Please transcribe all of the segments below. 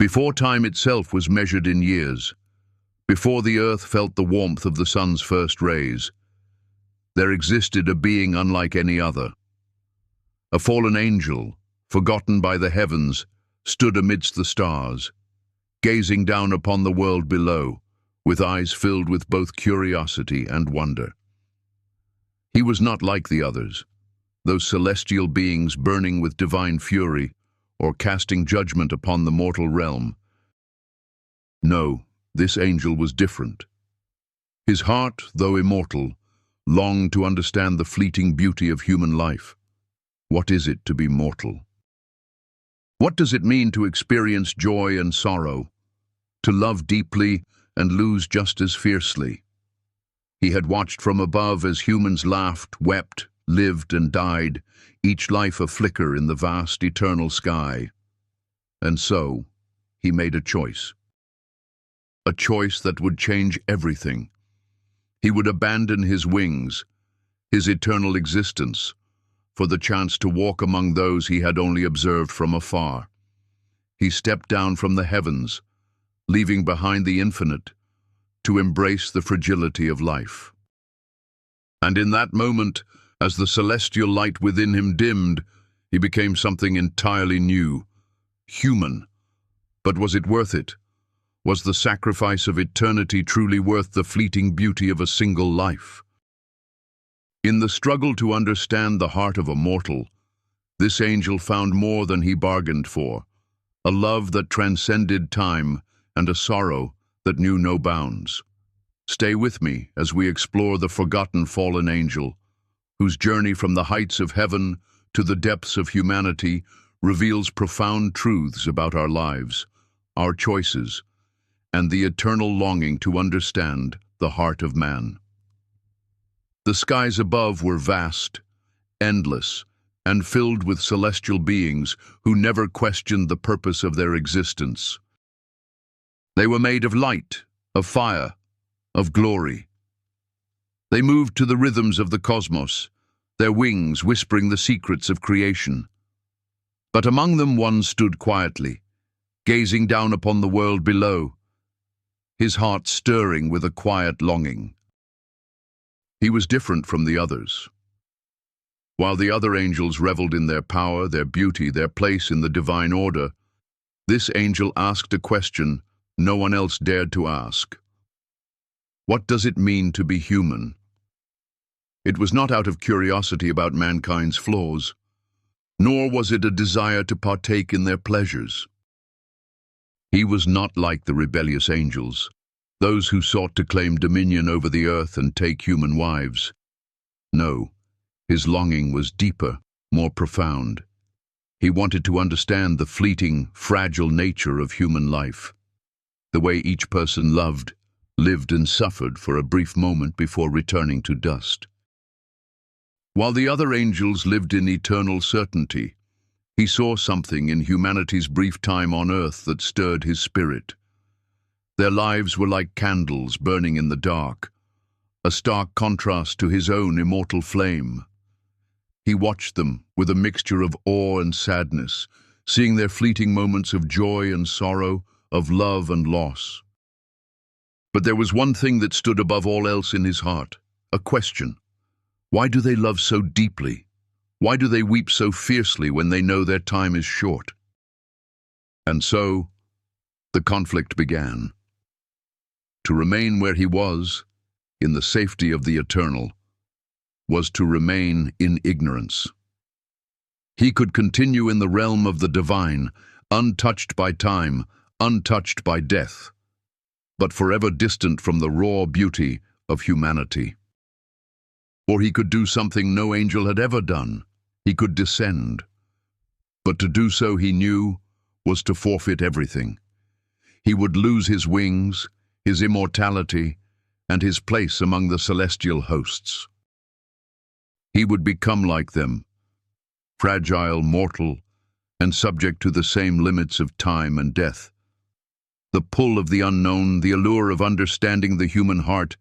Before time itself was measured in years, before the earth felt the warmth of the sun's first rays, there existed a being unlike any other. A fallen angel, forgotten by the heavens, stood amidst the stars, gazing down upon the world below, with eyes filled with both curiosity and wonder. He was not like the others, those celestial beings burning with divine fury or casting judgment upon the mortal realm. No, this angel was different. His heart, though immortal, longed to understand the fleeting beauty of human life. What is it to be mortal? What does it mean to experience joy and sorrow, to love deeply and lose just as fiercely? He had watched from above as humans laughed, wept, lived and died, each life a flicker in the vast eternal sky. And so, he made a choice. A choice that would change everything. He would abandon his wings, his eternal existence, for the chance to walk among those he had only observed from afar. He stepped down from the heavens, leaving behind the infinite, to embrace the fragility of life. And in that moment, as the celestial light within him dimmed, he became something entirely new, human. But was it worth it? Was the sacrifice of eternity truly worth the fleeting beauty of a single life? In the struggle to understand the heart of a mortal, this angel found more than he bargained for, a love that transcended time and a sorrow that knew no bounds. Stay with me as we explore the forgotten fallen angel, whose journey from the heights of heaven to the depths of humanity reveals profound truths about our lives, our choices, and the eternal longing to understand the heart of man. The skies above were vast, endless, and filled with celestial beings who never questioned the purpose of their existence. They were made of light, of fire, of glory. They moved to the rhythms of the cosmos, their wings whispering the secrets of creation. But among them one stood quietly, gazing down upon the world below, his heart stirring with a quiet longing. He was different from the others. While the other angels reveled in their power, their beauty, their place in the divine order, this angel asked a question no one else dared to ask. What does it mean to be human? It was not out of curiosity about mankind's flaws, nor was it a desire to partake in their pleasures. He was not like the rebellious angels, those who sought to claim dominion over the earth and take human wives. No, his longing was deeper, more profound. He wanted to understand the fleeting, fragile nature of human life, the way each person loved, lived and suffered for a brief moment before returning to dust. While the other angels lived in eternal certainty, he saw something in humanity's brief time on earth that stirred his spirit. Their lives were like candles burning in the dark, a stark contrast to his own immortal flame. He watched them with a mixture of awe and sadness, seeing their fleeting moments of joy and sorrow, of love and loss. But there was one thing that stood above all else in his heart, a question. Why do they love so deeply? Why do they weep so fiercely when they know their time is short? And so, the conflict began. To remain where he was, in the safety of the eternal, was to remain in ignorance. He could continue in the realm of the divine, untouched by time, untouched by death, but forever distant from the raw beauty of humanity. Or he could do something no angel had ever done. He could descend. But to do so, he knew, was to forfeit everything. He would lose his wings, his immortality, and his place among the celestial hosts. He would become like them, fragile, mortal, and subject to the same limits of time and death. The pull of the unknown, the allure of understanding the human heart,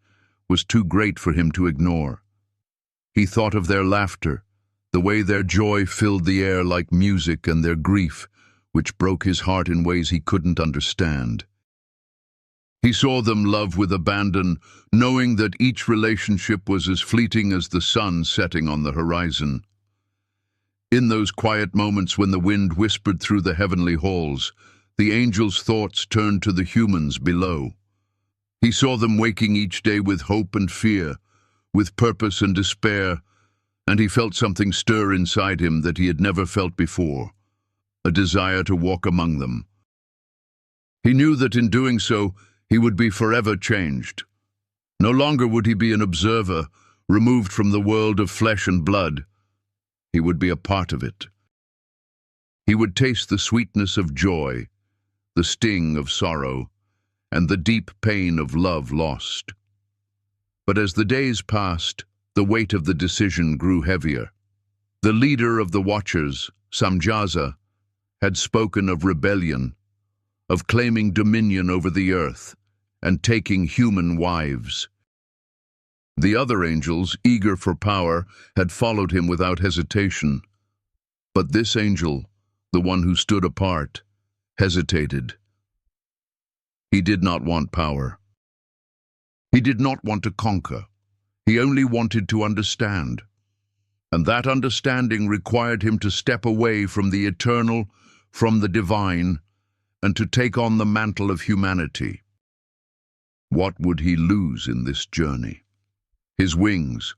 was too great for him to ignore. He thought of their laughter, the way their joy filled the air like music, and their grief, which broke his heart in ways he couldn't understand. He saw them love with abandon, knowing that each relationship was as fleeting as the sun setting on the horizon. In those quiet moments when the wind whispered through the heavenly halls, the angels' thoughts turned to the humans below. He saw them waking each day with hope and fear, with purpose and despair, and he felt something stir inside him that he had never felt before, a desire to walk among them. He knew that in doing so, he would be forever changed. No longer would he be an observer, removed from the world of flesh and blood. He would be a part of it. He would taste the sweetness of joy, the sting of sorrow, and the deep pain of love lost. But as the days passed, the weight of the decision grew heavier. The leader of the Watchers, Samjaza, had spoken of rebellion, of claiming dominion over the earth, and taking human wives. The other angels, eager for power, had followed him without hesitation. But this angel, the one who stood apart, hesitated. He did not want power. He did not want to conquer. He only wanted to understand. And that understanding required him to step away from the eternal, from the divine, and to take on the mantle of humanity. What would he lose in this journey? His wings,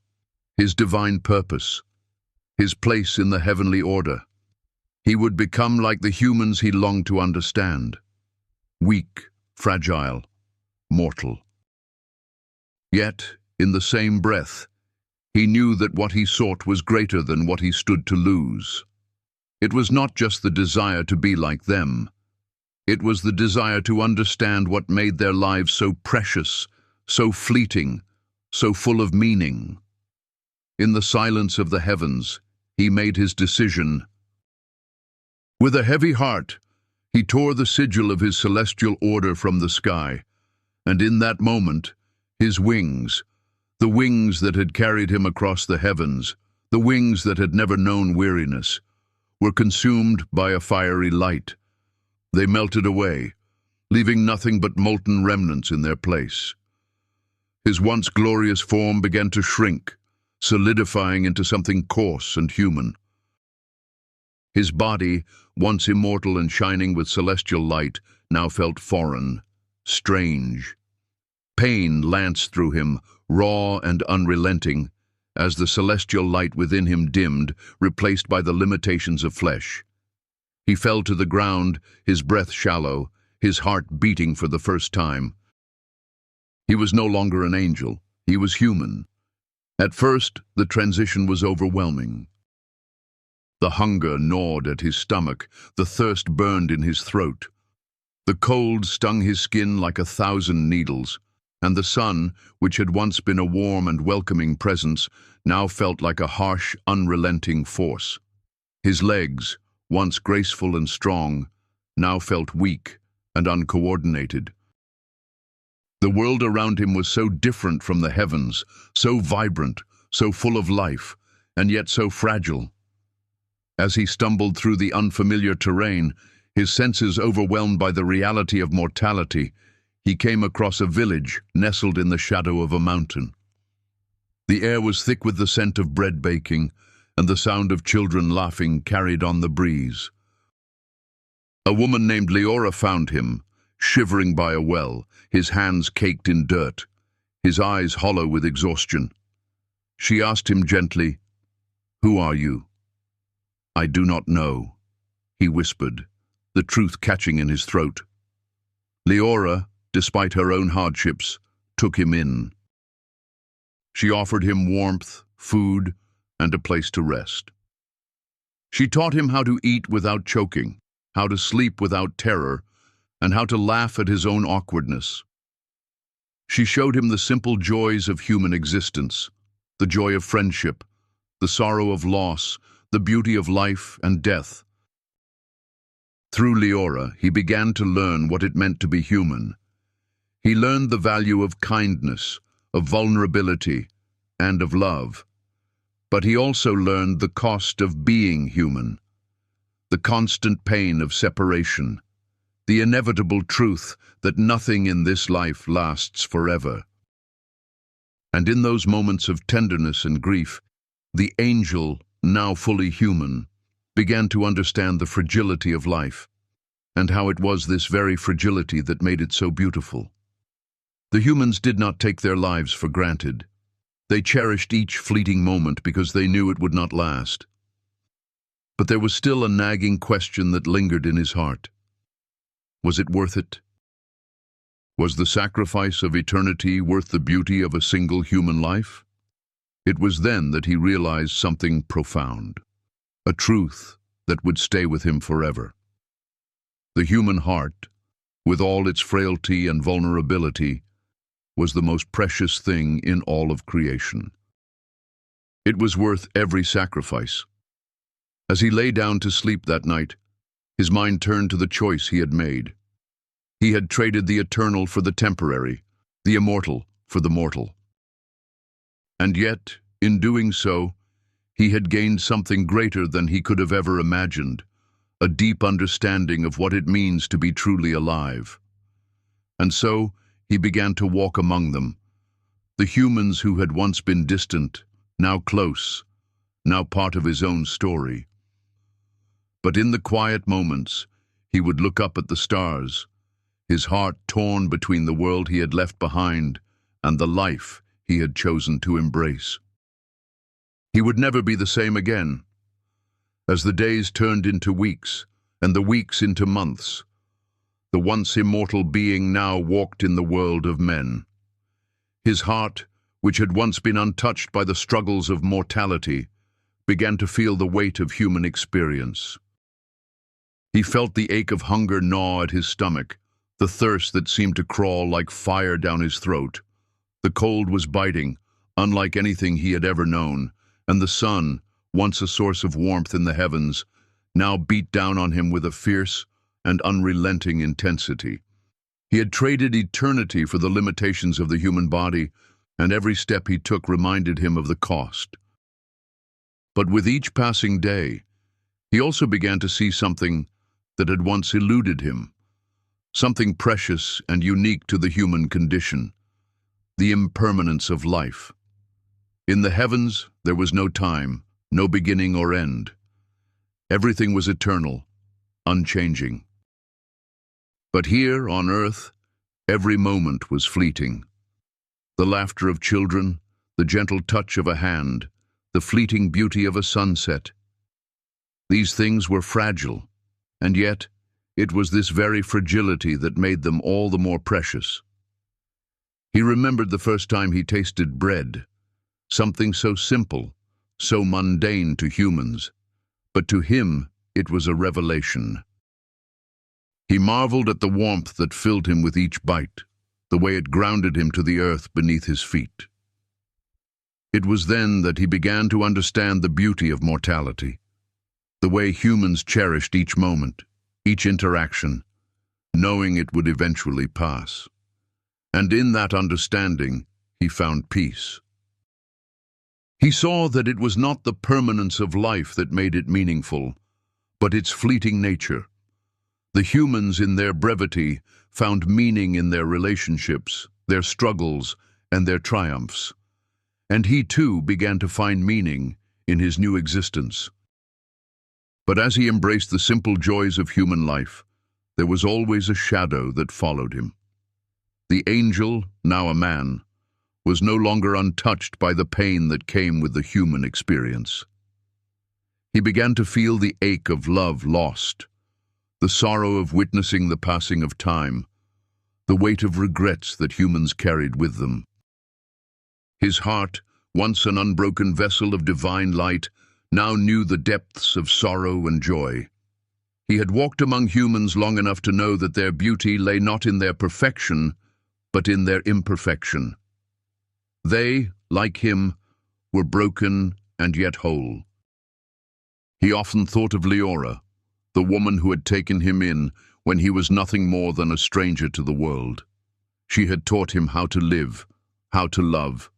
his divine purpose, his place in the heavenly order. He would become like the humans he longed to understand, weak, fragile, mortal. Yet, in the same breath, he knew that what he sought was greater than what he stood to lose. It was not just the desire to be like them. It was the desire to understand what made their lives so precious, so fleeting, so full of meaning. In the silence of the heavens, he made his decision. With a heavy heart, he tore the sigil of his celestial order from the sky, and in that moment, his wings, the wings that had carried him across the heavens, the wings that had never known weariness, were consumed by a fiery light. They melted away, leaving nothing but molten remnants in their place. His once glorious form began to shrink, solidifying into something coarse and human. His body, once immortal and shining with celestial light, now felt foreign, strange. Pain lanced through him, raw and unrelenting, as the celestial light within him dimmed, replaced by the limitations of flesh. He fell to the ground, his breath shallow, his heart beating for the first time. He was no longer an angel, he was human. At first, the transition was overwhelming. The hunger gnawed at his stomach, the thirst burned in his throat. The cold stung his skin like 1,000 needles, and the sun, which had once been a warm and welcoming presence, now felt like a harsh, unrelenting force. His legs, once graceful and strong, now felt weak and uncoordinated. The world around him was so different from the heavens, so vibrant, so full of life, and yet so fragile. As he stumbled through the unfamiliar terrain, his senses overwhelmed by the reality of mortality, he came across a village nestled in the shadow of a mountain. The air was thick with the scent of bread baking, and the sound of children laughing carried on the breeze. A woman named Leora found him, shivering by a well, his hands caked in dirt, his eyes hollow with exhaustion. She asked him gently, "Who are you?" "I do not know," he whispered, the truth catching in his throat. Leora, despite her own hardships, took him in. She offered him warmth, food, and a place to rest. She taught him how to eat without choking, how to sleep without terror, and how to laugh at his own awkwardness. She showed him the simple joys of human existence, the joy of friendship, the sorrow of loss, the beauty of life and death. Through Leora, he began to learn what it meant to be human. He learned the value of kindness, of vulnerability, and of love. But he also learned the cost of being human. the constant pain of separation, the inevitable truth that nothing in this life lasts forever. And in those moments of tenderness and grief, the angel, now fully human, began to understand the fragility of life, and how it was this very fragility that made it so beautiful. The humans did not take their lives for granted. They cherished each fleeting moment because they knew it would not last. But there was still a nagging question that lingered in his heart. Was it worth it? Was the sacrifice of eternity worth the beauty of a single human life? It was then that he realized something profound, a truth that would stay with him forever. The human heart, with all its frailty and vulnerability, was the most precious thing in all of creation. It was worth every sacrifice. As he lay down to sleep that night, his mind turned to the choice he had made. He had traded the eternal for the temporary, the immortal for the mortal. And yet, in doing so, he had gained something greater than he could have ever imagined, a deep understanding of what it means to be truly alive. And so, he began to walk among them, the humans who had once been distant, now close, now part of his own story. But in the quiet moments, he would look up at the stars, his heart torn between the world he had left behind and the life he had chosen to embrace. He would never be the same again. As the days turned into weeks, and the weeks into months, the once immortal being now walked in the world of men. His heart, which had once been untouched by the struggles of mortality, began to feel the weight of human experience. He felt the ache of hunger gnaw at his stomach, the thirst that seemed to crawl like fire down his throat. The cold was biting, unlike anything he had ever known, and the sun, once a source of warmth in the heavens, now beat down on him with a fierce and unrelenting intensity. He had traded eternity for the limitations of the human body, and every step he took reminded him of the cost. But with each passing day, he also began to see something that had once eluded him, something precious and unique to the human condition, the impermanence of life. In the heavens, there was no time, no beginning or end. Everything was eternal, unchanging. But here, on earth, every moment was fleeting. The laughter of children, the gentle touch of a hand, the fleeting beauty of a sunset. These things were fragile, and yet it was this very fragility that made them all the more precious. He remembered the first time he tasted bread, something so simple, so mundane to humans, but to him it was a revelation. He marveled at the warmth that filled him with each bite, the way it grounded him to the earth beneath his feet. It was then that he began to understand the beauty of mortality, the way humans cherished each moment, each interaction, knowing it would eventually pass. And in that understanding, he found peace. He saw that it was not the permanence of life that made it meaningful, but its fleeting nature. The humans, in their brevity, found meaning in their relationships, their struggles, and their triumphs. And he too began to find meaning in his new existence. But as he embraced the simple joys of human life, there was always a shadow that followed him. The angel, now a man, was no longer untouched by the pain that came with the human experience. He began to feel the ache of love lost, the sorrow of witnessing the passing of time, the weight of regrets that humans carried with them. His heart, once an unbroken vessel of divine light, now knew the depths of sorrow and joy. He had walked among humans long enough to know that their beauty lay not in their perfection, but in their imperfection. They, like him, were broken and yet whole. He often thought of Leora, the woman who had taken him in when he was nothing more than a stranger to the world. She had taught him how to live, how to love,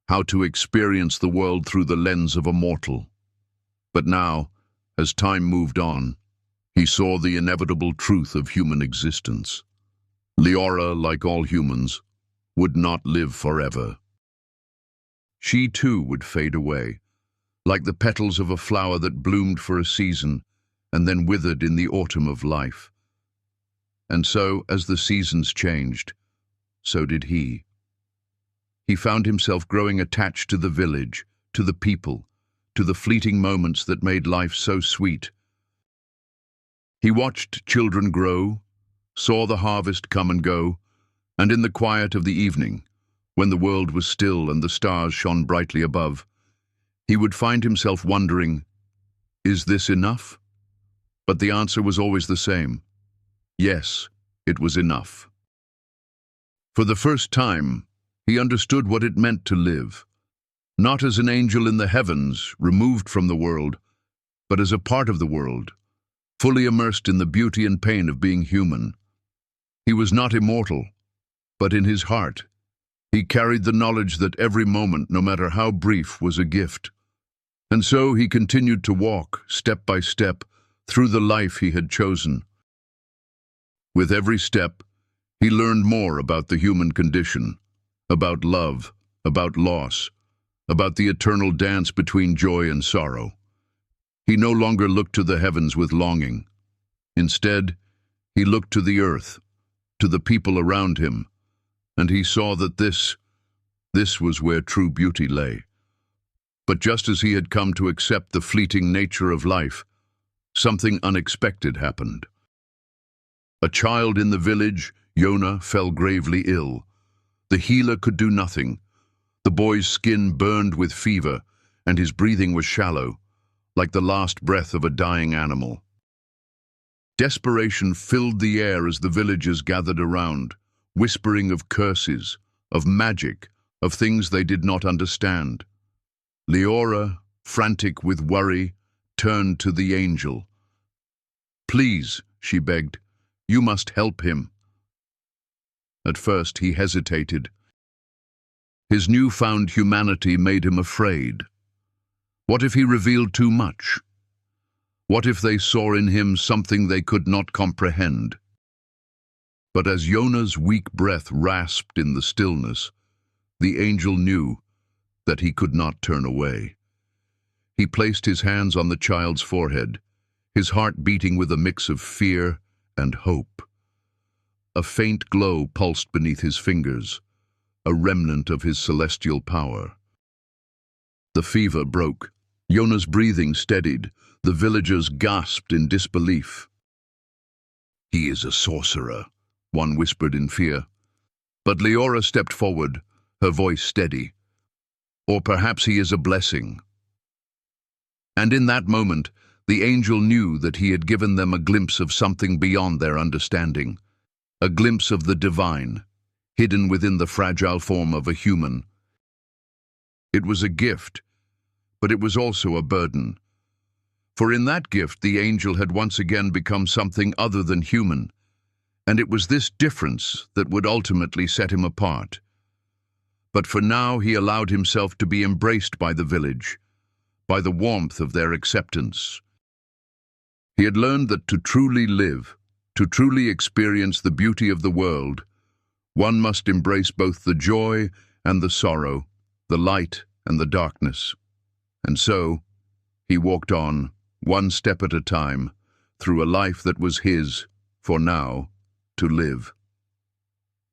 how to experience the world through the lens of a mortal. But now, as time moved on, He saw the inevitable truth of human existence. Leora, like all humans, would not live forever. She too would fade away, like the petals of a flower that bloomed for a season and then withered in the autumn of life. And so, as the seasons changed, so did he. He found himself growing attached to the village, to the people, to the fleeting moments that made life so sweet. He watched children grow, saw the harvest come and go, and in the quiet of the evening, when the world was still and the stars shone brightly above, he would find himself wondering, is this enough? But the answer was always the same. Yes, it was enough. For the first time, he understood what it meant to live, not as an angel in the heavens, removed from the world, but as a part of the world, fully immersed in the beauty and pain of being human. He was not immortal, but in his heart, he carried the knowledge that every moment, no matter how brief, was a gift. And so he continued to walk, step by step, through the life he had chosen. With every step, he learned more about the human condition, about love, about loss, about the eternal dance between joy and sorrow. He no longer looked to the heavens with longing. Instead, he looked to the earth, to the people around him, and he saw that this was where true beauty lay. But just as he had come to accept the fleeting nature of life, something unexpected happened. A child in the village, Yona, fell gravely ill. The healer could do nothing. The boy's skin burned with fever, and his breathing was shallow, like the last breath of a dying animal. Desperation filled the air as the villagers gathered around, whispering of curses, of magic, of things they did not understand. Leora, frantic with worry, turned to the angel. "Please," she begged, "you must help him." At first he hesitated. His newfound humanity made him afraid. What if he revealed too much? What if they saw in him something they could not comprehend? But as Yona's weak breath rasped in the stillness, the angel knew that he could not turn away. He placed his hands on the child's forehead, his heart beating with a mix of fear and hope. A faint glow pulsed beneath his fingers, a remnant of his celestial power. The fever broke. Yona's breathing steadied. The villagers gasped in disbelief. "He is a sorcerer," one whispered in fear. But Leora stepped forward, her voice steady. "Or perhaps he is a blessing." And in that moment, the angel knew that he had given them a glimpse of something beyond their understanding, a glimpse of the divine, hidden within the fragile form of a human. It was a gift, but it was also a burden. For in that gift, the angel had once again become something other than human, and it was this difference that would ultimately set him apart. But for now, he allowed himself to be embraced by the village, by the warmth of their acceptance. He had learned that to truly live, to truly experience the beauty of the world, one must embrace both the joy and the sorrow, the light and the darkness. And so, he walked on, one step at a time, through a life that was his, for now, to live.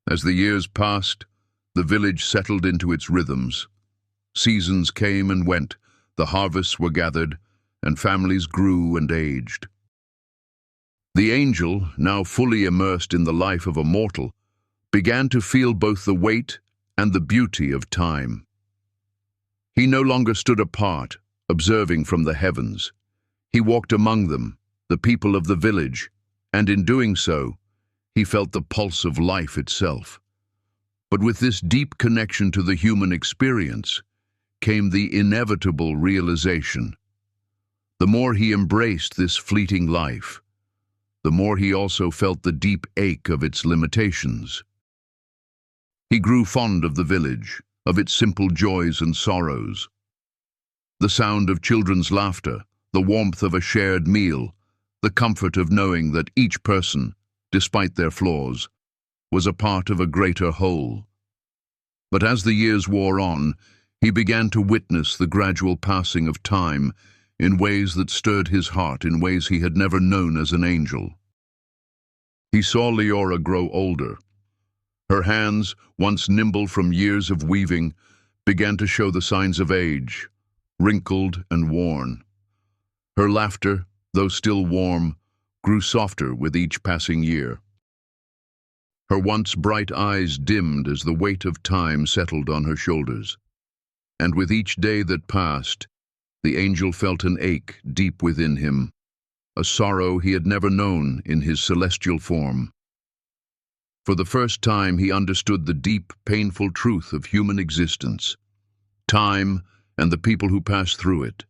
As the years passed, the village settled into its rhythms. Seasons came and went, the harvests were gathered, and families grew and aged. The angel, now fully immersed in the life of a mortal, began to feel both the weight and the beauty of time. He no longer stood apart, observing from the heavens. He walked among them, the people of the village, and in doing so, he felt the pulse of life itself. But with this deep connection to the human experience came the inevitable realization. The more he embraced this fleeting life, the more he also felt the deep ache of its limitations. He grew fond of the village, of its simple joys and sorrows. The sound of children's laughter, the warmth of a shared meal, the comfort of knowing that each person, despite their flaws, was a part of a greater whole. But as the years wore on, he began to witness the gradual passing of time in ways that stirred his heart, in ways he had never known as an angel. He saw Leora grow older. Her hands, once nimble from years of weaving, began to show the signs of age, wrinkled and worn. Her laughter, though still warm, grew softer with each passing year. Her once bright eyes dimmed as the weight of time settled on her shoulders. And with each day that passed, the angel felt an ache deep within him, a sorrow he had never known in his celestial form. For the first time he understood the deep, painful truth of human existence. Time, and the people who pass through it,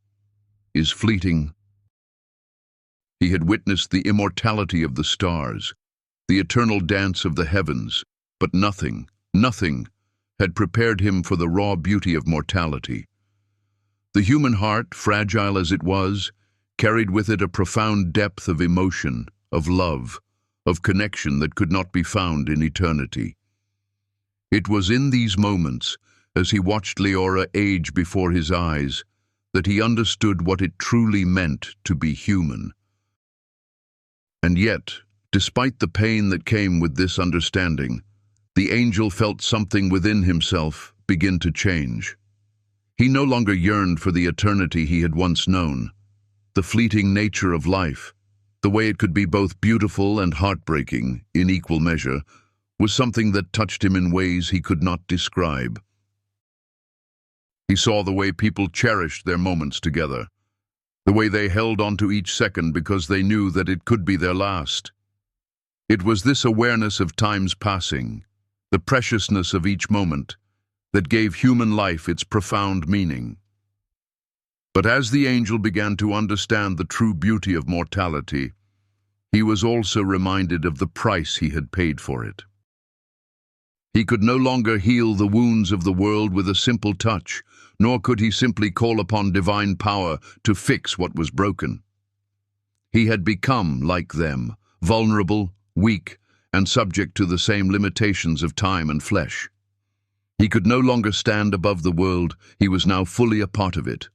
is fleeting. He had witnessed the immortality of the stars, the eternal dance of the heavens, but nothing had prepared him for the raw beauty of mortality. The human heart, fragile as it was, carried with it a profound depth of emotion, of love, of connection that could not be found in eternity. It was in these moments, as he watched Leora age before his eyes, that he understood what it truly meant to be human. And yet, despite the pain that came with this understanding, the angel felt something within himself begin to change. He no longer yearned for the eternity he had once known. The fleeting nature of life, the way it could be both beautiful and heartbreaking in equal measure, was something that touched him in ways he could not describe. He saw the way people cherished their moments together, the way they held on to each second because they knew that it could be their last. It was this awareness of time's passing, the preciousness of each moment, that gave human life its profound meaning. But as the angel began to understand the true beauty of mortality, he was also reminded of the price he had paid for it. He could no longer heal the wounds of the world with a simple touch, nor could he simply call upon divine power to fix what was broken. He had become like them, vulnerable, weak, and subject to the same limitations of time and flesh. He could no longer stand above the world, he was now fully a part of it,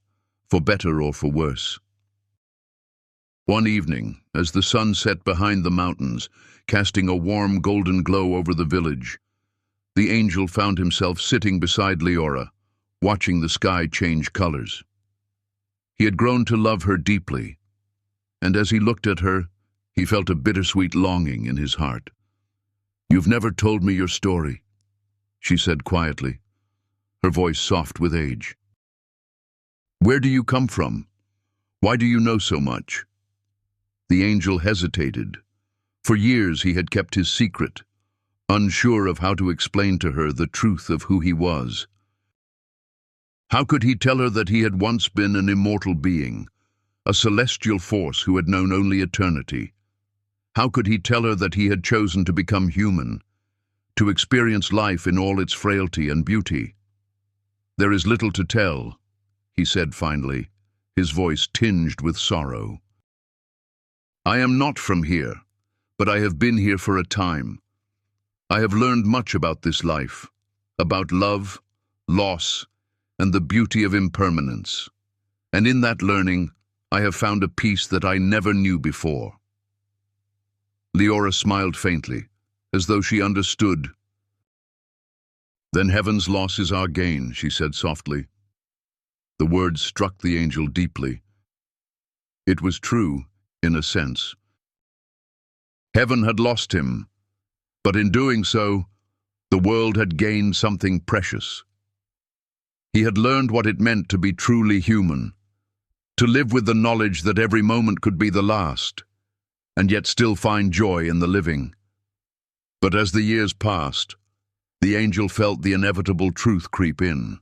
for better or for worse. One evening, as the sun set behind the mountains, casting a warm golden glow over the village, the angel found himself sitting beside Leora, watching the sky change colors. He had grown to love her deeply, and as he looked at her, he felt a bittersweet longing in his heart. "You've never told me your story," she said quietly, her voice soft with age. "Where do you come from? Why do you know so much?" The angel hesitated. For years he had kept his secret, unsure of how to explain to her the truth of who he was. How could he tell her that he had once been an immortal being, a celestial force who had known only eternity? How could he tell her that he had chosen to become human, to experience life in all its frailty and beauty? "There is little to tell," he said finally, his voice tinged with sorrow. "I am not from here, but I have been here for a time. I have learned much about this life, about love, loss, and the beauty of impermanence. And in that learning, I have found a peace that I never knew before." Leora smiled faintly, as though she understood. "Then heaven's loss is our gain," she said softly. The words struck the angel deeply. It was true, in a sense. Heaven had lost him, but in doing so, the world had gained something precious. He had learned what it meant to be truly human, to live with the knowledge that every moment could be the last, and yet still find joy in the living. But as the years passed, the angel felt the inevitable truth creep in,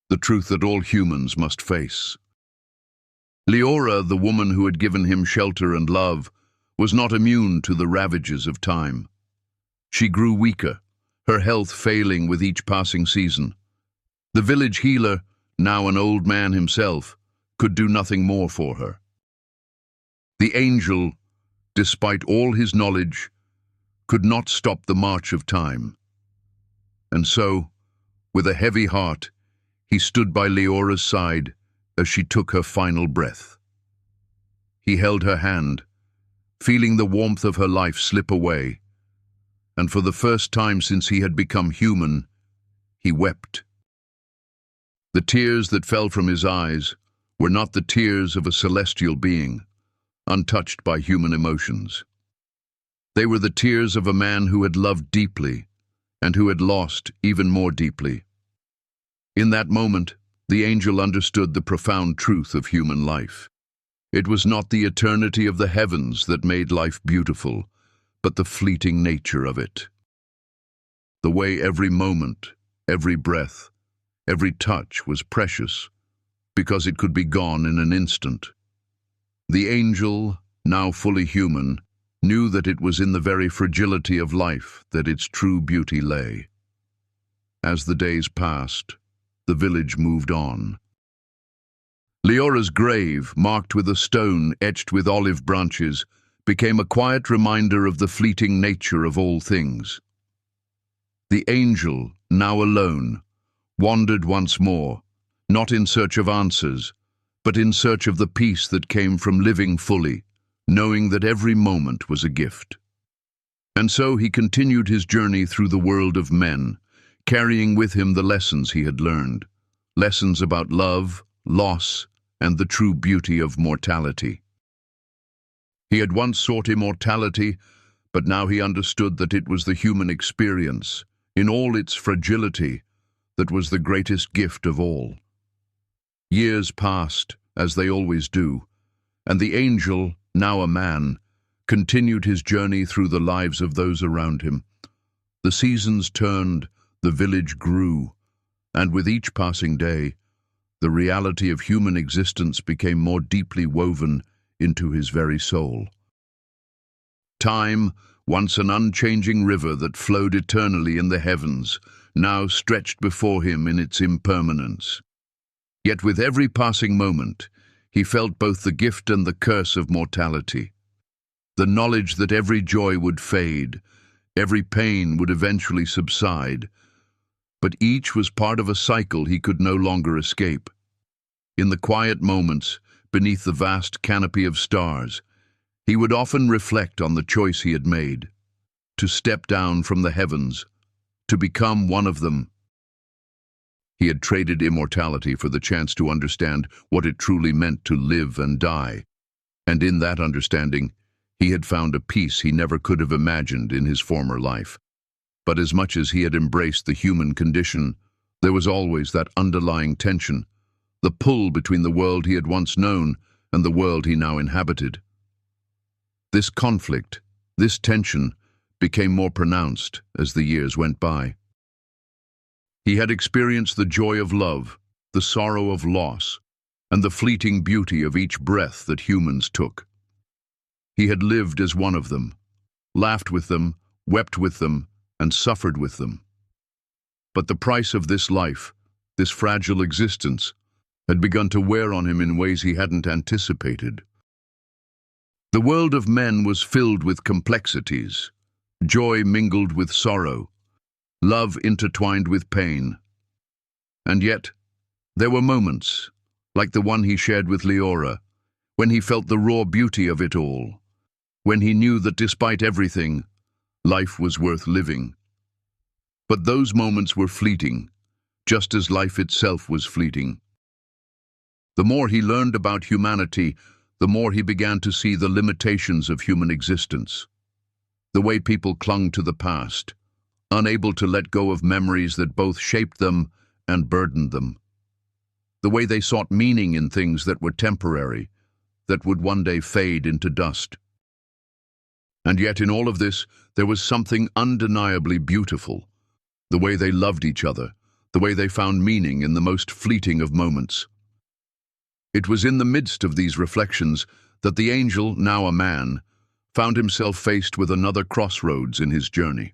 the truth that all humans must face. Leora, the woman who had given him shelter and love, was not immune to the ravages of time. She grew weaker, her health failing with each passing season. The village healer, now an old man himself, could do nothing more for her. The angel, despite all his knowledge, could not stop the march of time. And so, with a heavy heart, he stood by Leora's side as she took her final breath. He held her hand, feeling the warmth of her life slip away, and for the first time since he had become human, he wept. The tears that fell from his eyes were not the tears of a celestial being, untouched by human emotions. They were the tears of a man who had loved deeply and who had lost even more deeply. In that moment, the angel understood the profound truth of human life. It was not the eternity of the heavens that made life beautiful, but the fleeting nature of it. The way every moment, every breath, every touch was precious, because it could be gone in an instant. The angel, now fully human, knew that it was in the very fragility of life that its true beauty lay. As the days passed, the village moved on. Leora's grave, marked with a stone etched with olive branches, became a quiet reminder of the fleeting nature of all things. The angel, now alone, wandered once more, not in search of answers, but in search of the peace that came from living fully, knowing that every moment was a gift. And so he continued his journey through the world of men, carrying with him the lessons he had learned, lessons about love, loss, and the true beauty of mortality. He had once sought immortality, but now he understood that it was the human experience, in all its fragility, that was the greatest gift of all. Years passed, as they always do, and the angel, now a man, continued his journey through the lives of those around him. The seasons turned, the village grew, and with each passing day, the reality of human existence became more deeply woven into his very soul. Time, once an unchanging river that flowed eternally in the heavens, now stretched before him in its impermanence. Yet with every passing moment, he felt both the gift and the curse of mortality. The knowledge that every joy would fade, every pain would eventually subside, but each was part of a cycle he could no longer escape. In the quiet moments, beneath the vast canopy of stars, he would often reflect on the choice he had made, to step down from the heavens, to become one of them. He had traded immortality for the chance to understand what it truly meant to live and die, and in that understanding, he had found a peace he never could have imagined in his former life. But as much as he had embraced the human condition, there was always that underlying tension, the pull between the world he had once known and the world he now inhabited. This conflict, this tension, became more pronounced as the years went by. He had experienced the joy of love, the sorrow of loss, and the fleeting beauty of each breath that humans took. He had lived as one of them, laughed with them, wept with them, and suffered with them. But the price of this life, this fragile existence, had begun to wear on him in ways he hadn't anticipated. The world of men was filled with complexities, joy mingled with sorrow, love intertwined with pain. And yet, there were moments, like the one he shared with Leora, when he felt the raw beauty of it all, when he knew that despite everything, life was worth living. But those moments were fleeting, just as life itself was fleeting. The more he learned about humanity, the more he began to see the limitations of human existence. The way people clung to the past, unable to let go of memories that both shaped them and burdened them. The way they sought meaning in things that were temporary, that would one day fade into dust. And yet in all of this, there was something undeniably beautiful. The way they loved each other, the way they found meaning in the most fleeting of moments. It was in the midst of these reflections that the angel, now a man, found himself faced with another crossroads in his journey.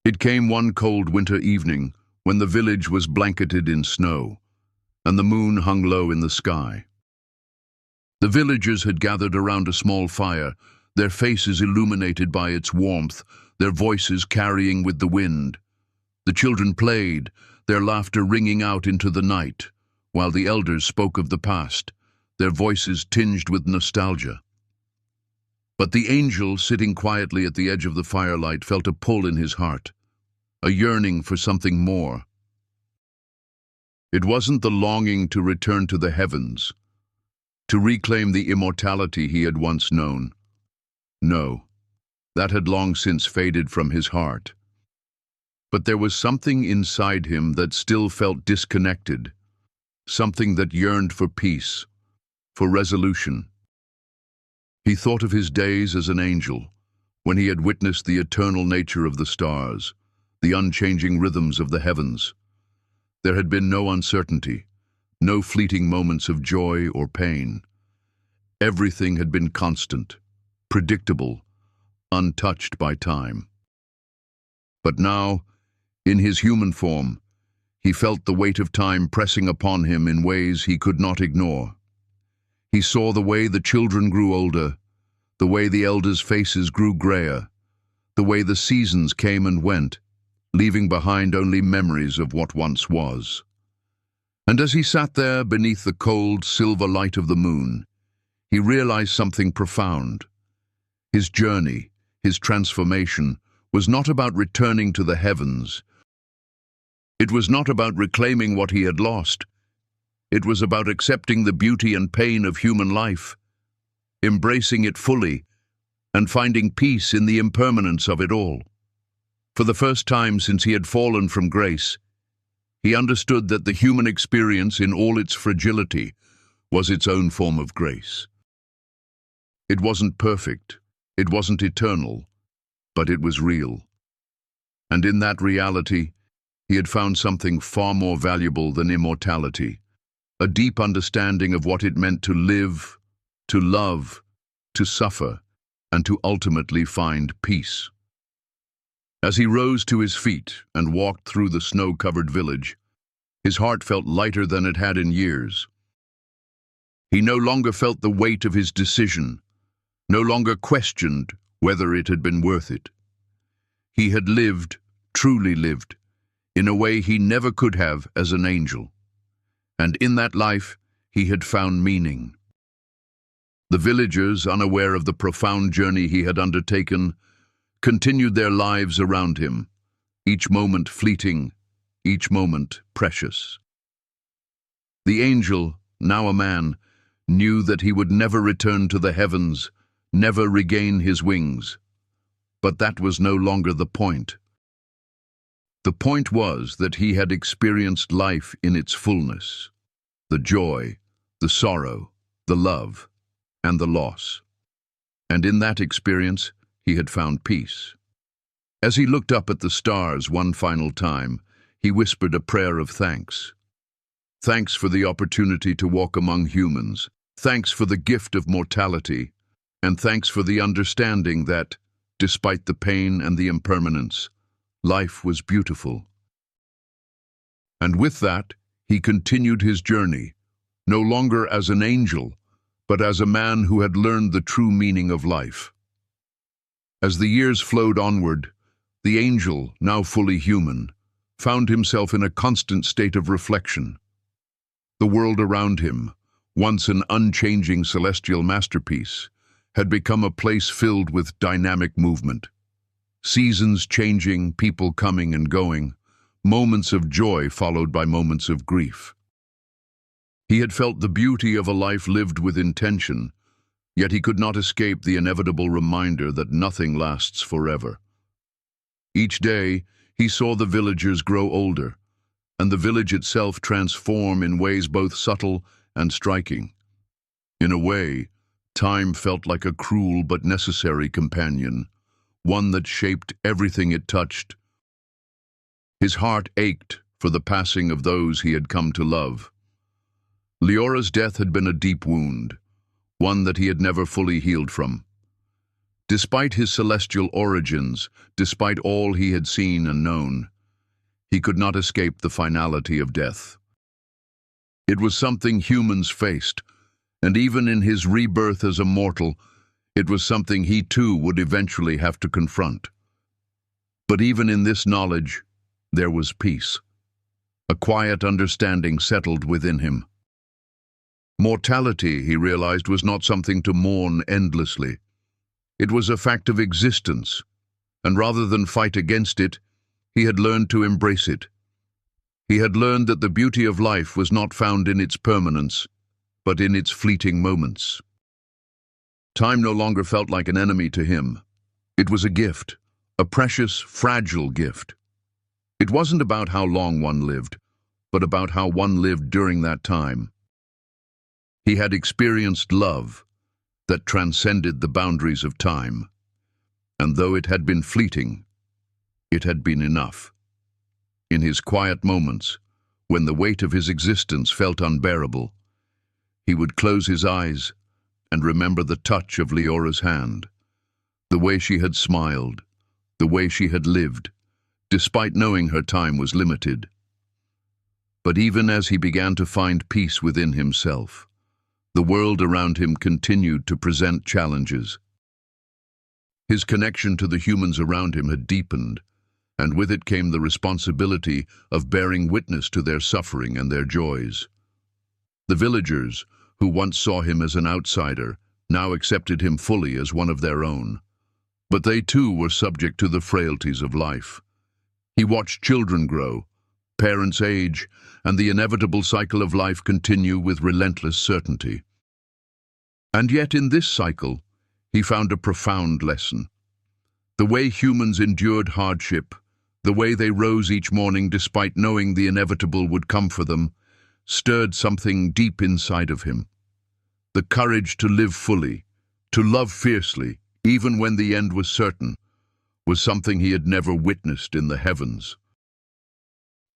It came one cold winter evening when the village was blanketed in snow, and the moon hung low in the sky. The villagers had gathered around a small fire, their faces illuminated by its warmth, their voices carrying with the wind. The children played, their laughter ringing out into the night, while the elders spoke of the past, their voices tinged with nostalgia. But the angel, sitting quietly at the edge of the firelight, felt a pull in his heart, a yearning for something more. It wasn't the longing to return to the heavens, to reclaim the immortality he had once known. No, that had long since faded from his heart. But there was something inside him that still felt disconnected, something that yearned for peace, for resolution. He thought of his days as an angel, when he had witnessed the eternal nature of the stars, the unchanging rhythms of the heavens. There had been no uncertainty, no fleeting moments of joy or pain. Everything had been constant, predictable, untouched by time. But now, in his human form, he felt the weight of time pressing upon him in ways he could not ignore. He saw the way the children grew older, the way the elders' faces grew grayer, the way the seasons came and went, leaving behind only memories of what once was. And as he sat there beneath the cold, silver light of the moon, he realized something profound. His journey, his transformation, was not about returning to the heavens. It was not about reclaiming what he had lost. It was about accepting the beauty and pain of human life, embracing it fully, and finding peace in the impermanence of it all. For the first time since he had fallen from grace, he understood that the human experience in all its fragility was its own form of grace. It wasn't perfect, it wasn't eternal, but it was real. And in that reality, he had found something far more valuable than immortality, a deep understanding of what it meant to live, to love, to suffer, and to ultimately find peace. As he rose to his feet and walked through the snow-covered village, his heart felt lighter than it had in years. He no longer felt the weight of his decision, no longer questioned whether it had been worth it. He had lived, truly lived, in a way he never could have as an angel. And in that life, he had found meaning. The villagers, unaware of the profound journey he had undertaken, continued their lives around him, each moment fleeting, each moment precious. The angel, now a man, knew that he would never return to the heavens, never regain his wings. But that was no longer the point. The point was that he had experienced life in its fullness, the joy, the sorrow, the love, and the loss. And in that experience, he had found peace. As he looked up at the stars one final time, he whispered a prayer of thanks. Thanks for the opportunity to walk among humans. Thanks for the gift of mortality. And thanks for the understanding that, despite the pain and the impermanence, life was beautiful. And with that, he continued his journey, no longer as an angel, but as a man who had learned the true meaning of life. As the years flowed onward, the angel, now fully human, found himself in a constant state of reflection. The world around him, once an unchanging celestial masterpiece, had become a place filled with dynamic movement. Seasons changing, people coming and going, moments of joy followed by moments of grief. He had felt the beauty of a life lived with intention, yet he could not escape the inevitable reminder that nothing lasts forever. Each day, he saw the villagers grow older, and the village itself transform in ways both subtle and striking. In a way, time felt like a cruel but necessary companion, one that shaped everything it touched. His heart ached for the passing of those he had come to love. Leora's death had been a deep wound, one that he had never fully healed from. Despite his celestial origins, despite all he had seen and known, he could not escape the finality of death. It was something humans faced, And even in his rebirth as a mortal, it was something he too would eventually have to confront. But even in this knowledge, there was peace. A quiet understanding settled within him. Mortality, he realized, was not something to mourn endlessly. It was a fact of existence, and rather than fight against it, he had learned to embrace it. He had learned that the beauty of life was not found in its permanence, but in its fleeting moments. Time no longer felt like an enemy to him. It was a gift, a precious, fragile gift. It wasn't about how long one lived, but about how one lived during that time. He had experienced love that transcended the boundaries of time, and though it had been fleeting, it had been enough. In his quiet moments, when the weight of his existence felt unbearable, he would close his eyes and remember the touch of Leora's hand, the way she had smiled, the way she had lived, despite knowing her time was limited. But even as he began to find peace within himself, the world around him continued to present challenges. His connection to the humans around him had deepened, and with it came the responsibility of bearing witness to their suffering and their joys. The villagers, who once saw him as an outsider, now accepted him fully as one of their own. But they too were subject to the frailties of life. He watched children grow, parents age, and the inevitable cycle of life continue with relentless certainty. And yet in this cycle, he found a profound lesson. The way humans endured hardship, the way they rose each morning despite knowing the inevitable would come for them, stirred something deep inside of him. The courage to live fully, to love fiercely, even when the end was certain, was something he had never witnessed in the heavens.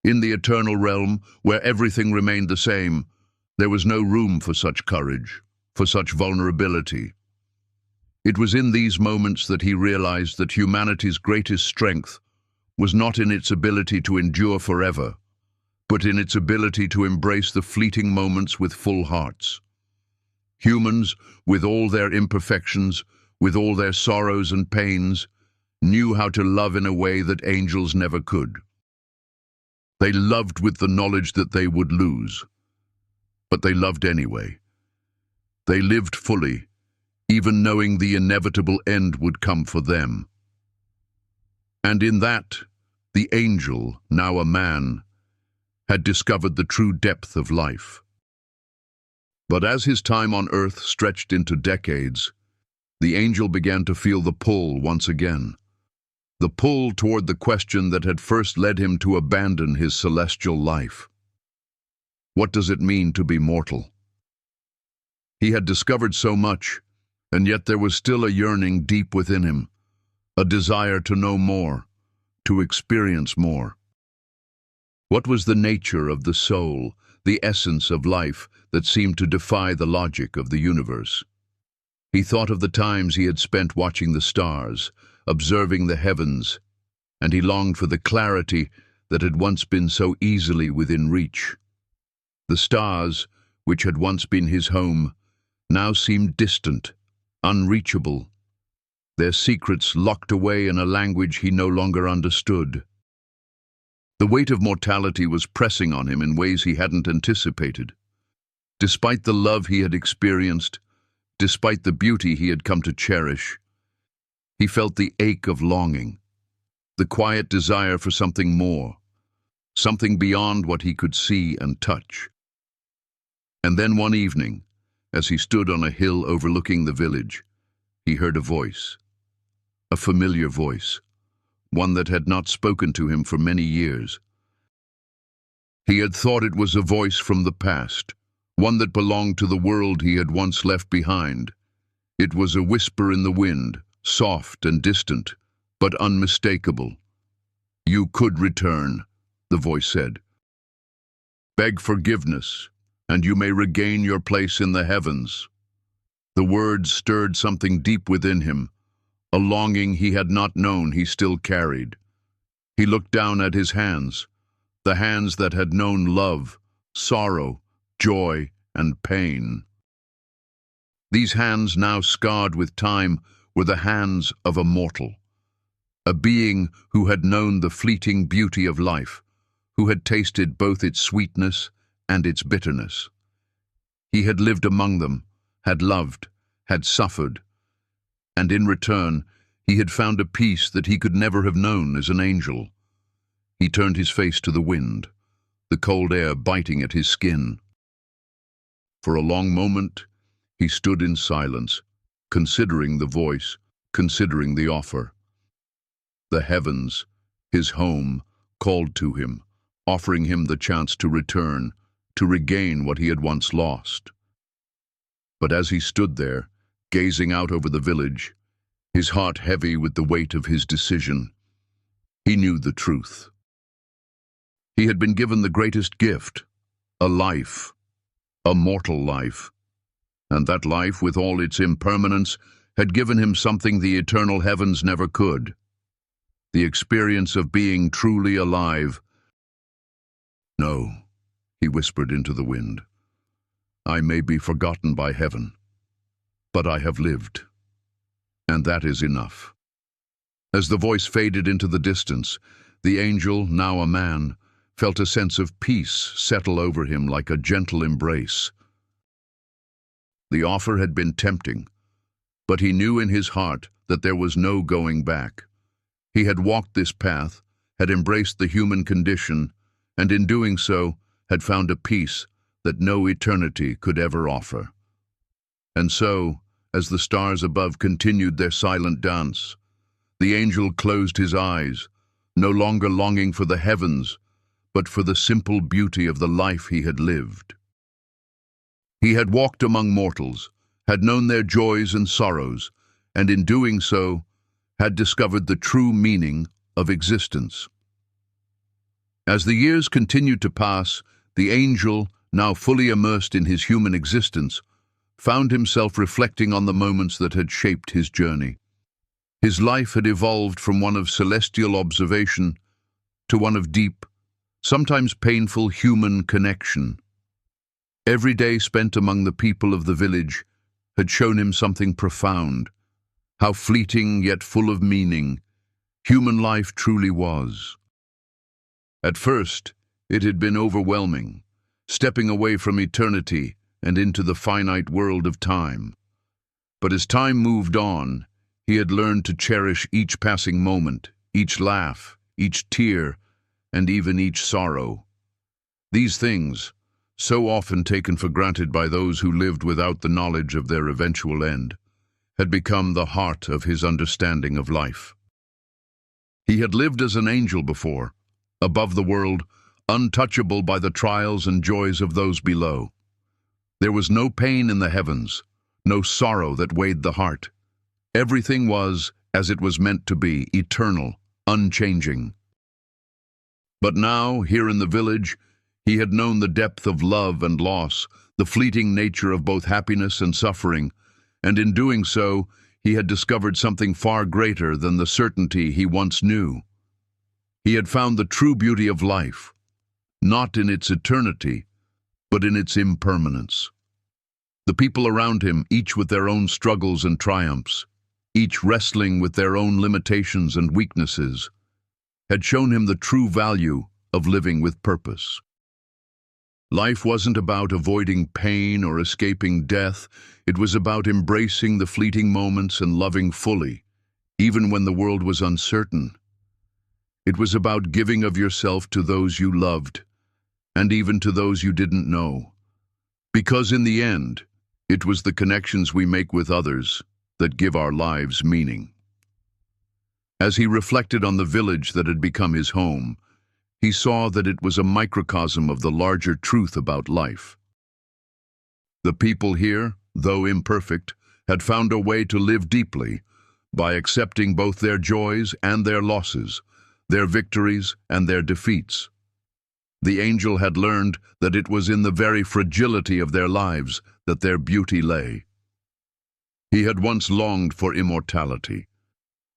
In the eternal realm, where everything remained the same, there was no room for such courage, for such vulnerability. It was in these moments that he realized that humanity's greatest strength was not in its ability to endure forever, but in its ability to embrace the fleeting moments with full hearts. Humans, with all their imperfections, with all their sorrows and pains, knew how to love in a way that angels never could. They loved with the knowledge that they would lose, but they loved anyway. They lived fully, even knowing the inevitable end would come for them. And in that, the angel, now a man, had discovered the true depth of life. But as his time on earth stretched into decades, the angel began to feel the pull once again. The pull toward the question that had first led him to abandon his celestial life. What does it mean to be mortal? He had discovered so much, and yet there was still a yearning deep within him, a desire to know more, to experience more. What was the nature of the soul, the essence of life that seemed to defy the logic of the universe? He thought of the times he had spent watching the stars, observing the heavens, and he longed for the clarity that had once been so easily within reach. The stars, which had once been his home, now seemed distant, unreachable, their secrets locked away in a language he no longer understood. The weight of mortality was pressing on him in ways he hadn't anticipated. Despite the love he had experienced, despite the beauty he had come to cherish, he felt the ache of longing, the quiet desire for something more, something beyond what he could see and touch. And then one evening, as he stood on a hill overlooking the village, he heard a voice, a familiar voice, one that had not spoken to him for many years. He had thought it was a voice from the past, one that belonged to the world he had once left behind. It was a whisper in the wind, soft and distant, but unmistakable. "You could return," the voice said. "Beg forgiveness, and you may regain your place in the heavens." The words stirred something deep within him, a longing he had not known he still carried. He looked down at his hands, the hands that had known love, sorrow, joy, and pain. These hands, now scarred with time, were the hands of a mortal, a being who had known the fleeting beauty of life, who had tasted both its sweetness and its bitterness. He had lived among them, had loved, had suffered, and in return, he had found a peace that he could never have known as an angel. He turned his face to the wind, the cold air biting at his skin. For a long moment, he stood in silence, considering the voice, considering the offer. The heavens, his home, called to him, offering him the chance to return, to regain what he had once lost. But as he stood there, gazing out over the village, his heart heavy with the weight of his decision, he knew the truth. He had been given the greatest gift, a life, a mortal life. And that life, with all its impermanence, had given him something the eternal heavens never could: the experience of being truly alive. "No," he whispered into the wind. "I may be forgotten by heaven, but I have lived, and that is enough." As the voice faded into the distance, the angel, now a man, felt a sense of peace settle over him like a gentle embrace. The offer had been tempting, but he knew in his heart that there was no going back. He had walked this path, had embraced the human condition, and in doing so had found a peace that no eternity could ever offer. And so, as the stars above continued their silent dance, the angel closed his eyes, no longer longing for the heavens, but for the simple beauty of the life he had lived. He had walked among mortals, had known their joys and sorrows, and in doing so, had discovered the true meaning of existence. As the years continued to pass, the angel, now fully immersed in his human existence, found himself reflecting on the moments that had shaped his journey. His life had evolved from one of celestial observation to one of deep, sometimes painful human connection. Every day spent among the people of the village had shown him something profound, how fleeting yet full of meaning human life truly was. At first, it had been overwhelming, stepping away from eternity and into the finite world of time. But as time moved on, he had learned to cherish each passing moment, each laugh, each tear, and even each sorrow. These things, so often taken for granted by those who lived without the knowledge of their eventual end, had become the heart of his understanding of life. He had lived as an angel before, above the world, untouchable by the trials and joys of those below. There was no pain in the heavens, no sorrow that weighed the heart. Everything was as it was meant to be, eternal, unchanging. But now, here in the village, he had known the depth of love and loss, the fleeting nature of both happiness and suffering, and in doing so, he had discovered something far greater than the certainty he once knew. He had found the true beauty of life, not in its eternity, but in its impermanence. The people around him, each with their own struggles and triumphs, each wrestling with their own limitations and weaknesses, had shown him the true value of living with purpose. Life wasn't about avoiding pain or escaping death. It was about embracing the fleeting moments and loving fully, even when the world was uncertain. It was about giving of yourself to those you loved, and even to those you didn't know. Because in the end, it was the connections we make with others that give our lives meaning. As he reflected on the village that had become his home, he saw that it was a microcosm of the larger truth about life. The people here, though imperfect, had found a way to live deeply by accepting both their joys and their losses, their victories and their defeats. The angel had learned that it was in the very fragility of their lives that their beauty lay. He had once longed for immortality,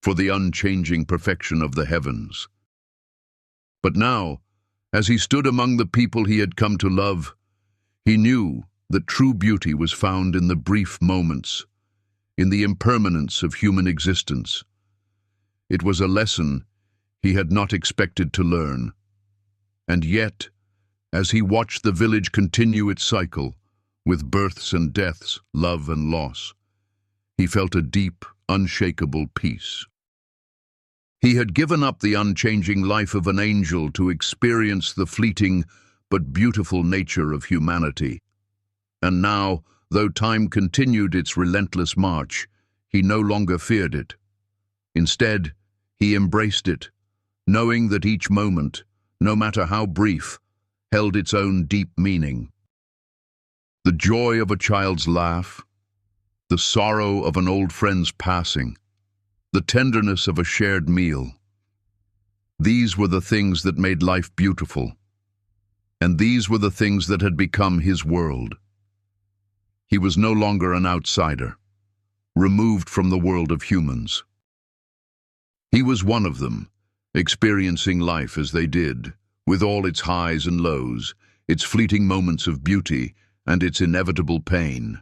for the unchanging perfection of the heavens. But now, as he stood among the people he had come to love, he knew that true beauty was found in the brief moments, in the impermanence of human existence. It was a lesson he had not expected to learn. And yet, as he watched the village continue its cycle, with births and deaths, love and loss, he felt a deep, unshakable peace. He had given up the unchanging life of an angel to experience the fleeting but beautiful nature of humanity. And now, though time continued its relentless march, he no longer feared it. Instead, he embraced it, knowing that each moment, no matter how brief, held its own deep meaning. The joy of a child's laugh, the sorrow of an old friend's passing, the tenderness of a shared meal. These were the things that made life beautiful, and these were the things that had become his world. He was no longer an outsider, removed from the world of humans. He was one of them, experiencing life as they did, with all its highs and lows, its fleeting moments of beauty, and its inevitable pain.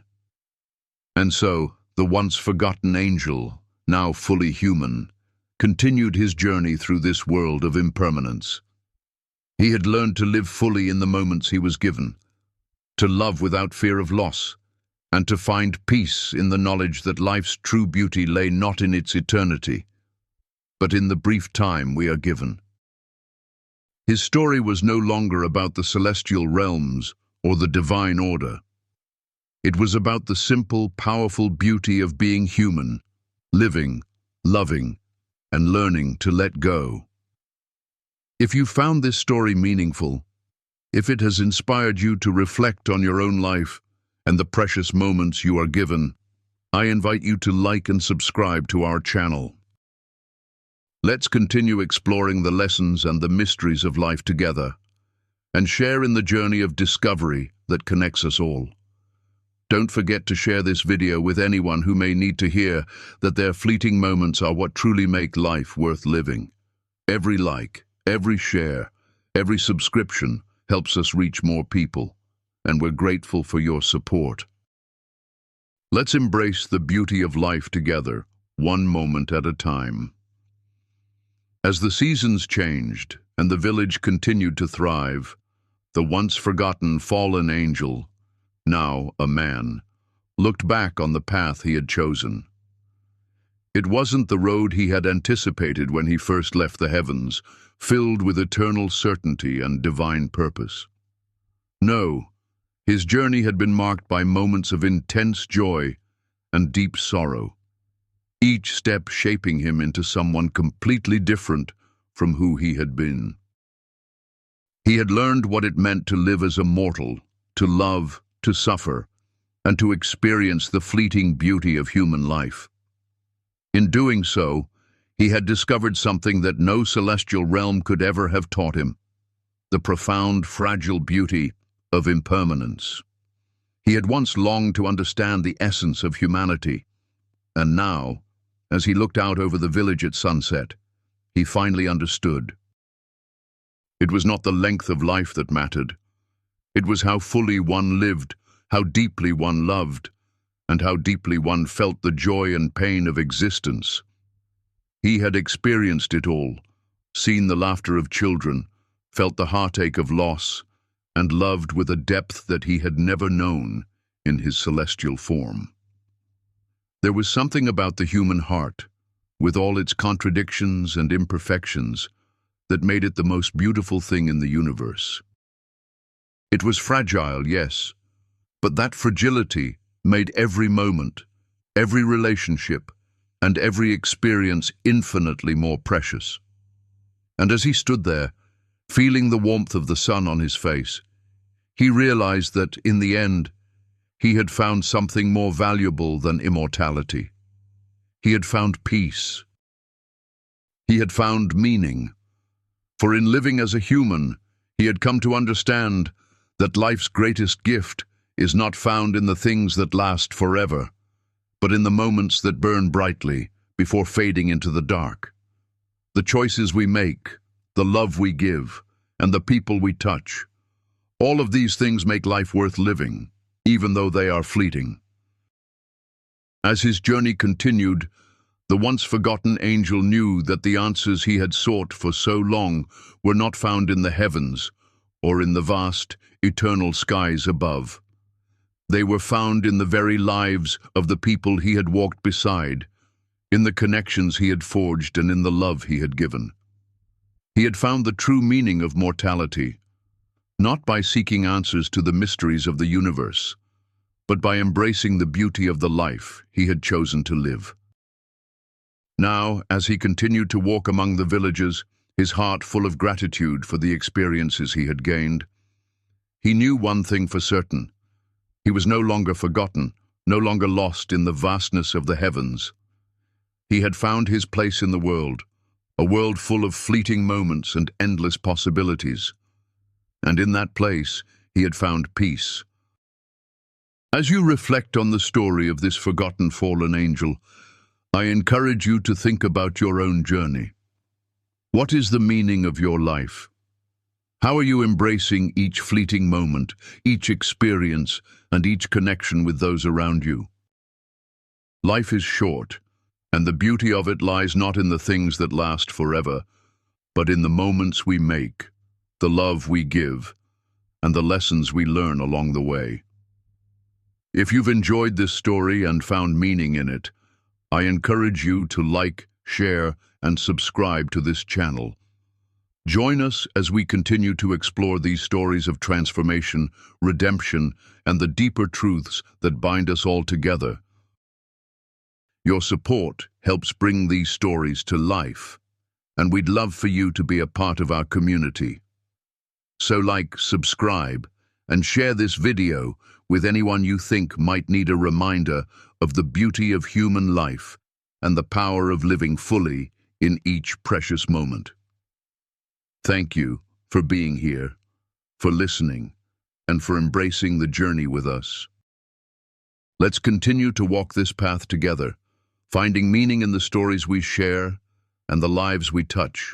And so, the once forgotten angel, now fully human, continued his journey through this world of impermanence. He had learned to live fully in the moments he was given, to love without fear of loss, and to find peace in the knowledge that life's true beauty lay not in its eternity, but in the brief time we are given. His story was no longer about the celestial realms or the divine order. It was about the simple, powerful beauty of being human, living, loving, and learning to let go. If you found this story meaningful, if it has inspired you to reflect on your own life and the precious moments you are given, I invite you to like and subscribe to our channel. Let's continue exploring the lessons and the mysteries of life together, and share in the journey of discovery that connects us all. Don't forget to share this video with anyone who may need to hear that their fleeting moments are what truly make life worth living. Every like, every share, every subscription helps us reach more people, and we're grateful for your support. Let's embrace the beauty of life together, one moment at a time. As the seasons changed and the village continued to thrive, the once forgotten fallen angel, now a man, looked back on the path he had chosen. It wasn't the road he had anticipated when he first left the heavens, filled with eternal certainty and divine purpose. No, his journey had been marked by moments of intense joy and deep sorrow, each step shaping him into someone completely different from who he had been. He had learned what it meant to live as a mortal, to love, to suffer, and to experience the fleeting beauty of human life. In doing so, he had discovered something that no celestial realm could ever have taught him: the profound, fragile beauty of impermanence. He had once longed to understand the essence of humanity, and now, as he looked out over the village at sunset, he finally understood. It was not the length of life that mattered. It was how fully one lived, how deeply one loved, and how deeply one felt the joy and pain of existence. He had experienced it all, seen the laughter of children, felt the heartache of loss, and loved with a depth that he had never known in his celestial form. There was something about the human heart, with all its contradictions and imperfections, that made it the most beautiful thing in the universe. It was fragile, yes, but that fragility made every moment, every relationship, and every experience infinitely more precious. And as he stood there, feeling the warmth of the sun on his face, he realized that, in the end, he had found something more valuable than immortality. He had found peace. He had found meaning. For in living as a human, he had come to understand that life's greatest gift is not found in the things that last forever, but in the moments that burn brightly before fading into the dark. The choices we make, the love we give, and the people we touch, all of these things make life worth living, even though they are fleeting. As his journey continued, the once-forgotten angel knew that the answers he had sought for so long were not found in the heavens or in the vast, eternal skies above. They were found in the very lives of the people he had walked beside, in the connections he had forged and in the love he had given. He had found the true meaning of mortality, not by seeking answers to the mysteries of the universe, but by embracing the beauty of the life he had chosen to live. Now, as he continued to walk among the villages, his heart full of gratitude for the experiences he had gained, he knew one thing for certain. He was no longer forgotten, no longer lost in the vastness of the heavens. He had found his place in the world, a world full of fleeting moments and endless possibilities. And in that place, he had found peace. As you reflect on the story of this forgotten fallen angel, I encourage you to think about your own journey. What is the meaning of your life? How are you embracing each fleeting moment, each experience, and each connection with those around you? Life is short, and the beauty of it lies not in the things that last forever, but in the moments we make, the love we give, and the lessons we learn along the way. If you've enjoyed this story and found meaning in it, I encourage you to like, share, and subscribe to this channel. Join us as we continue to explore these stories of transformation, redemption, and the deeper truths that bind us all together. Your support helps bring these stories to life, and we'd love for you to be a part of our community. So like, subscribe, and share this video with anyone you think might need a reminder of the beauty of human life and the power of living fully in each precious moment. Thank you for being here, for listening, and for embracing the journey with us. Let's continue to walk this path together, finding meaning in the stories we share and the lives we touch.